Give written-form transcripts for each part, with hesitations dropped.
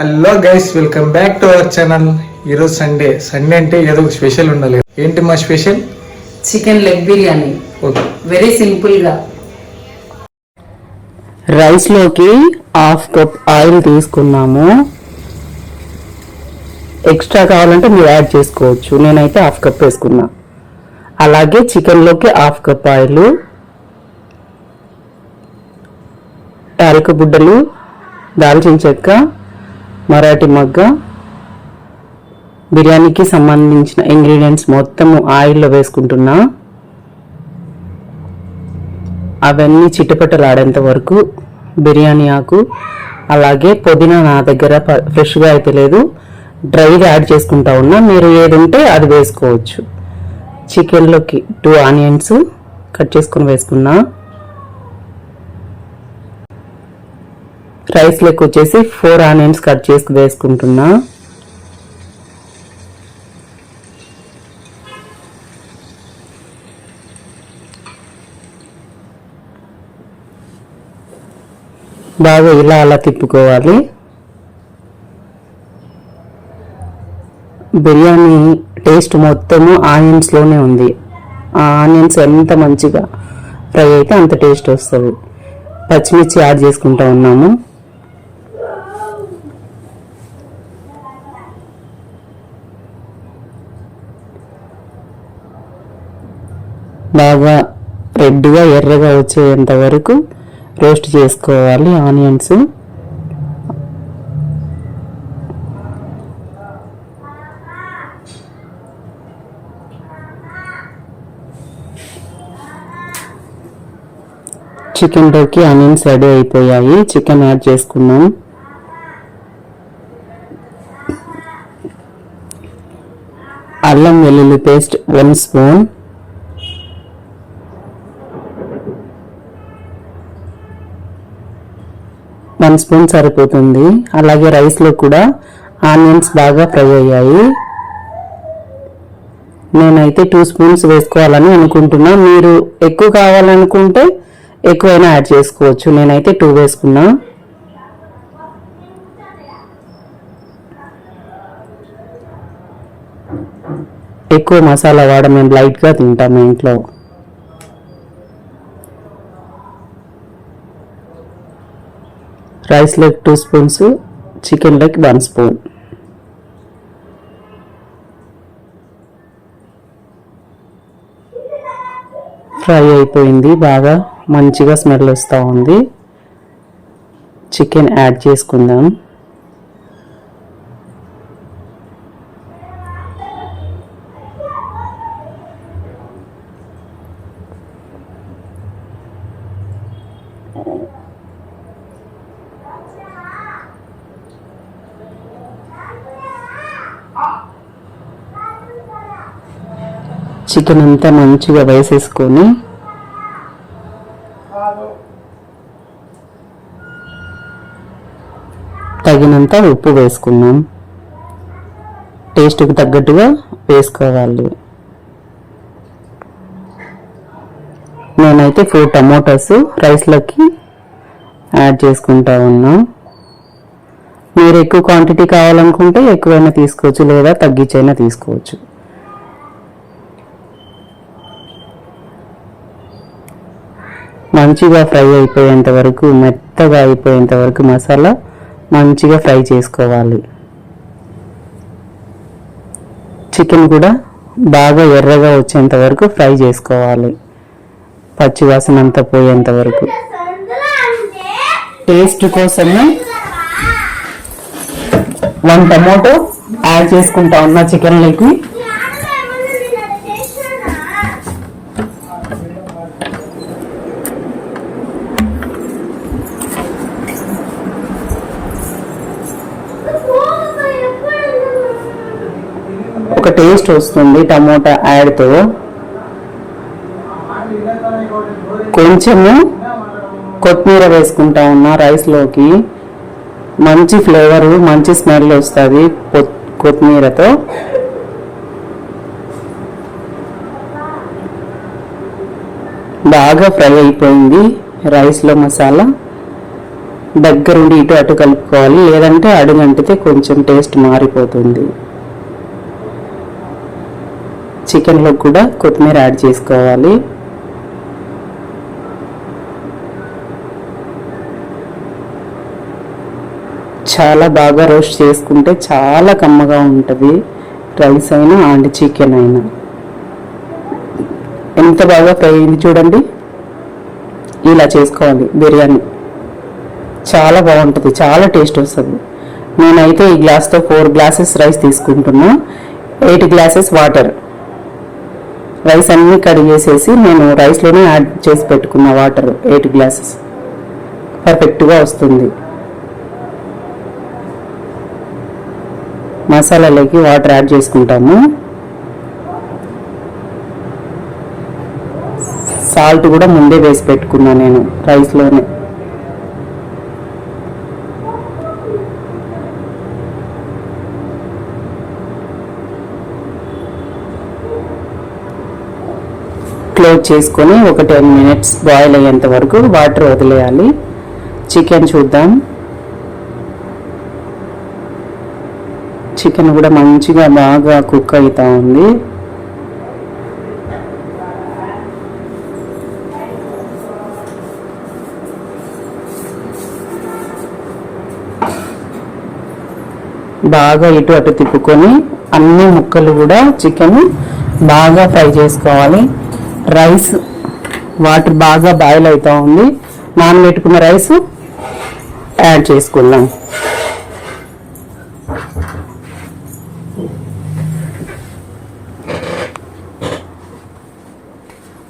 Hello guys, welcome back to our channel. ఈరోజు Sunday అంటే ఏదో ఒక స్పెషల్ ఉండాలి. ఏంటి మా special? Chicken leg biryani. Okay, very సింపుల్గా. రైస్లోకి హాఫ్ కప్ ఆయిల్ తీసుకున్నాము. ఎక్స్ట్రా కావాలంటే మీరు యాడ్ చేసుకోవచ్చు. నేనైతే హాఫ్ కప్ వేసుకున్నా. అలాగే చికెన్లోకి హాఫ్ కప్ ఆయిల్, యాలక బుడ్డలు, దాల్చిన చెక్క, మరాఠీ మగ్గ, బిర్యానీకి సంబంధించిన ఇంగ్రీడియంట్స్ మొత్తము ఆయిల్లో వేసుకుంటున్నా. అవన్నీ చిట్టపట్టలాడేంత వరకు బిర్యానీ ఆకు, అలాగే పుదీనా నా దగ్గర ఫ్రెష్గా అయితే లేదు, డ్రైగా యాడ్ చేసుకుంటా ఉన్నా. మీరు ఏది ఉంటే అది వేసుకోవచ్చు. చికెన్లోకి 2 ఆనియన్స్ కట్ చేసుకుని వేసుకున్నా. రైస్లోకి వచ్చేసి 4 ఆనియన్స్ కట్ చేసి వేసుకుంటున్నా. బాగా ఇలా అలా తిప్పుకోవాలి. బిర్యానీ టేస్ట్ మొత్తము ఆనియన్స్లోనే ఉంది. ఆ ఆనియన్స్ ఎంత మంచిగా ఫ్రై అయితే అంత టేస్ట్ వస్తుంది. పచ్చిమిర్చి యాడ్ చేసుకుంటా ఉన్నాము. బాగా రెడ్గా ఎర్రగా వచ్చేంత వరకు రోస్ట్ చేసుకోవాలి ఆనియన్స్. చికెన్లోకి ఆనియన్స్ రెడీ అయిపోయాయి. చికెన్ యాడ్ చేసుకున్నాం. అల్లం వెల్లుల్లి పేస్ట్ 1 స్పూన్, స్పూన్ సరిపోతుంది. అలాగే రైస్లో కూడా ఆనియన్స్ బాగా ఫ్రై అయ్యాయి. నేనైతే 2 స్పూన్స్ వేసుకోవాలని అనుకుంటున్నా. మీరు ఎక్కువ కావాలనుకుంటే ఎక్కువైనా యాడ్ చేసుకోవచ్చు. నేనైతే 2 వేసుకున్నా. ఎక్కువ మసాలా వాడ, మేము లైట్గా తింటాము ఇంట్లో. రైస్లోకి 2 స్పూన్స్, చికెన్లోకి 1 స్పూన్. ఫ్రై అయిపోయింది. బాగా మంచిగా స్మెల్ వస్తూ ఉంది. చికెన్ యాడ్ చేసుకుందాం. చికెన్ అంతా మంచిగా వేసేసుకొని తగినంత ఉప్పు వేసుకున్నాం. టేస్ట్కి తగ్గట్టుగా వేసుకోవాలి. నేనైతే 4 టమోటాస్ రైస్లోకి యాడ్ చేసుకుంటా ఉన్నా. మీరు ఎక్కువ క్వాంటిటీ కావాలనుకుంటే ఎక్కువైనా తీసుకోవచ్చు, లేదా తగ్గించైనా తీసుకోవచ్చు. మంచిగా ఫ్రై అయిపోయేంత వరకు, మెత్తగా అయిపోయేంత వరకు మసాలా మంచిగా ఫ్రై చేసుకోవాలి. చికెన్ కూడా బాగా ఎర్రగా వచ్చేంత వరకు ఫ్రై చేసుకోవాలి. పచ్చివాసన అంతా పోయేంత వరకు. టేస్ట్ కోసము 1 టమోటో యాడ్ చేసుకుంటా ఉన్నా చికెన్లోకి. ఒక టేస్ట్ వస్తుంది టమోటా యాడ్తో. కొంచెము కొత్తిమీర వేసుకుంటా ఉన్నా రైస్లోకి. మంచి ఫ్లేవరు, మంచి స్మెల్ వస్తుంది కొత్తిమీరతో. బాగా ఫ్రై అయిపోయింది రైస్లో మసాలా. దగ్గరుండి ఇటు అటు కలుపుకోవాలి, లేదంటే అడుగంటితే కొంచెం టేస్ట్ మారిపోతుంది. చికెన్లో కూడా కొత్తిమీర యాడ్ చేసుకోవాలి. చాలా బాగా రోస్ట్ చేసుకుంటే చాలా కమ్మగా ఉంటుంది. రైస్ అయినా అండ్ చికెన్ అయినా ఎంత బాగా ఫ్రై అయింది చూడండి. ఇలా చేసుకోవాలి బిర్యానీ, చాలా బాగుంటుంది, చాలా టేస్ట్ వస్తుంది. నేనైతే ఈ గ్లాస్తో 4 గ్లాసెస్ రైస్ తీసుకుంటున్నా, 8 గ్లాసెస్ వాటర్. రైస్ అన్నీ కడిగేసేసి నేను రైస్లోనే యాడ్ చేసి పెట్టుకున్న వాటర్ 8 గ్లాసెస్ పర్ఫెక్ట్గా వస్తుంది. మసాలాలోకి వాటర్ యాడ్ చేసుకుంటాము. సాల్ట్ కూడా ముందే వేసి పెట్టుకున్నాను నేను రైస్లోనే. క్లోజ్ చేసుకొని ఒక 10 మినిట్స్ బాయిల్ అయ్యేంత వరకు వాటర్ వదిలేయాలి. చికెన్ చూద్దాం. చికెన్ కూడా మంచిగా బాగా కుక్ అవుతా ఉంది. బాగా ఇటు అటు తిప్పుకొని అన్ని ముక్కలు కూడా చికెన్ బాగా ఫ్రై చేసుకోవాలి. రైస్ వాటర్ బాగా బాయిల్ అవుతా ఉంది. నానబెట్టుకున్న రైస్ యాడ్ చేసుకుందాం.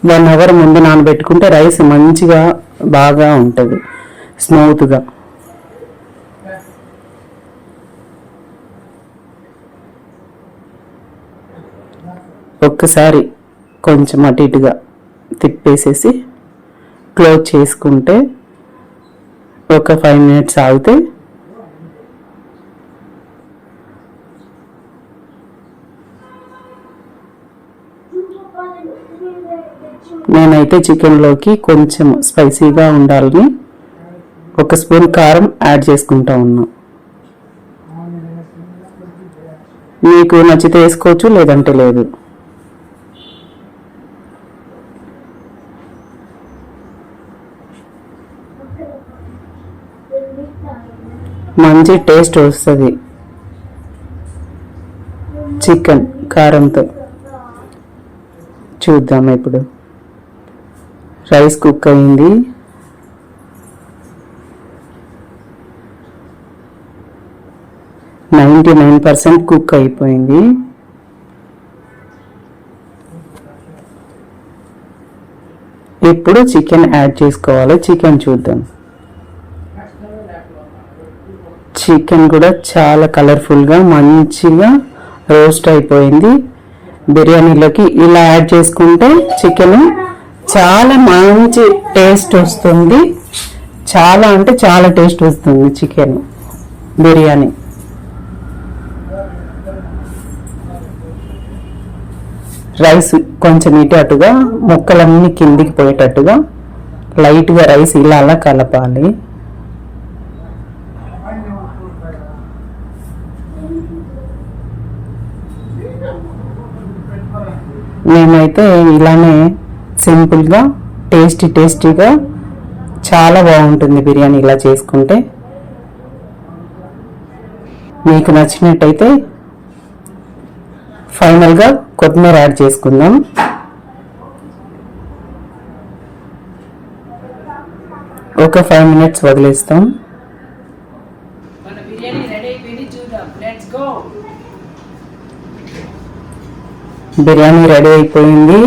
వన్ అవర్ ముందు నానబెట్టుకుంటే రైస్ మంచిగా బాగా ఉంటుంది, స్మూత్గా. ఒక్కసారి కొంచెం అటు ఇటుగా తిప్పేసేసి క్లోజ్ చేసుకుంటే ఒక 5 మినిట్స్ ఆగితే నేనైతే చికెన్లోకి కొంచెం స్పైసీగా ఉండాలని 1 స్పూన్ కారం యాడ్ చేసుకుంటా ఉన్నా. మీకు నచ్చితే వేసుకోవచ్చు, లేదంటే లేదు. మంచి టేస్ట్ వస్తుంది చికెన్ కారంతో. చూద్దాం ఇప్పుడు. రైస్ కుక్ అయింది. - 99% కుక్ అయిపోయింది. ఇప్పుడు చికెన్ యాడ్ చేసుకోవాలి. చికెన్ చూద్దాం. చికెన్ కూడా చాలా కలర్ఫుల్గా మంచిగా రోస్ట్ అయిపోయింది. బిర్యానీలోకి ఇలా యాడ్ చేసుకుంటే చికెన్ చాలా మంచి టేస్ట్ వస్తుంది. చాలా అంటే చాలా టేస్ట్ వస్తుంది చికెన్ బిర్యానీ. రైస్ కొంచెం ఇటు అటుగా ముక్కలన్నీ కిందికి పోయేటట్టుగా లైట్గా రైస్ ఇలా అలా కలపాలి. మేమైతే ఇలానే సింపుల్గా టేస్టీగా చాలా బాగుంటుంది బిర్యానీ ఇలా చేసుకుంటే. మీకు నచ్చినట్టయితే ఫైనల్గా కొత్తిమీర యాడ్ చేసుకుందాం. ఒక 5 మినిట్స్ వదిలేస్తాం. బిర్యానీ రెడీ అయిపోయింది.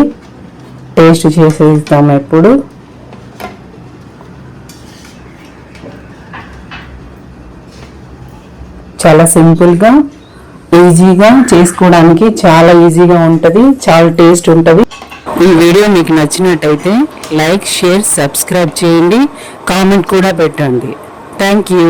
టేస్ట్ చేసేస్తాం ఇప్పుడు. చాలా సింపుల్గా ఈజీగా చేసుకోవడానికి చాలా ఈజీగా ఉంటుంది, చాలా టేస్ట్ ఉంటుంది. ఈ వీడియో మీకు నచ్చినట్టయితే లైక్, షేర్, సబ్స్క్రైబ్ చేయండి. కామెంట్ కూడా పెట్టండి. Thank you.